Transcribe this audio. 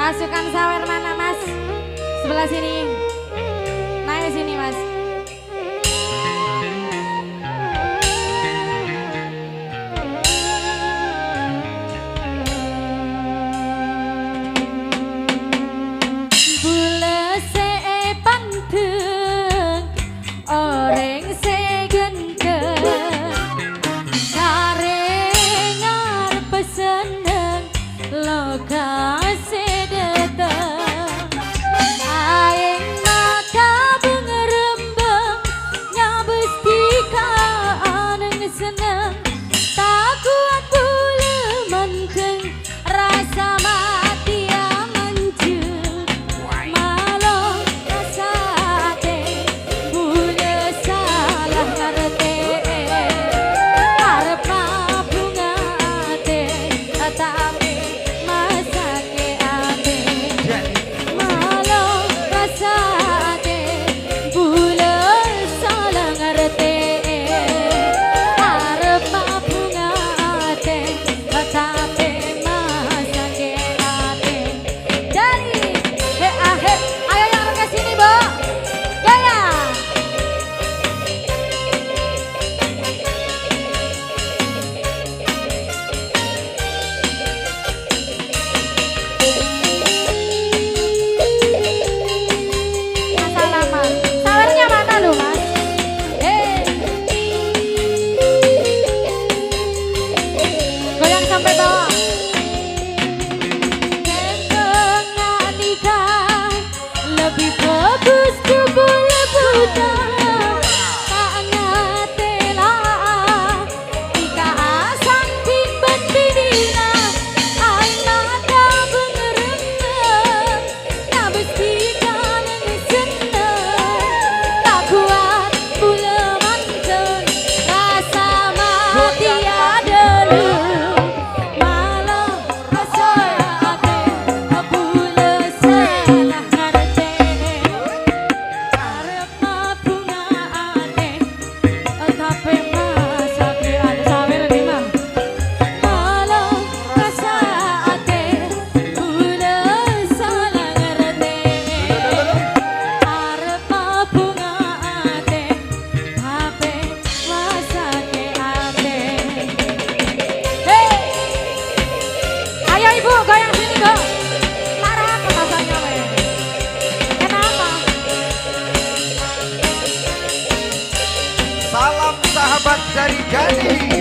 Pasukan sawer mana mas? Sebelah sini. Naik sini mas. Bule se panteng, oreng se gendeng, kareng arep seneng, lokasi dateng. Aing mata bengerembeng, nyabes tika aneng seneng, tak kuat bule menteng, rasa mati amanjeng. Malah rasa ate, bule salah ngerti, arep bunga ate, tapi masake ate. Malah rasa ate, bule salah ngerti, arep bunga ate, tapi masake ate. Dari ayo yang ke sini, Bo. Gaya. Masalah mas. Sawernya mana lu, Mas? Goyang sampai bawah. Tengah nikah, lebih bagus ke bola buta. Tak ngatela, ika asang timbang bidina. Aing mata bengerembeng, nyabes tika neng seneng. Tak kuat bule manteng, rasa mati ada leuh. Malah rasa ate, bule salah ngerti, arep bunga ate, tapi masake ate. Sawer lima. Malah rasa ate, bule salah ngerti, arep bunga ate, tapi masake ate. Ayo ibu goyang sini go. Lara kemasannya we. Kenapa? Salam sahabat dari Gani.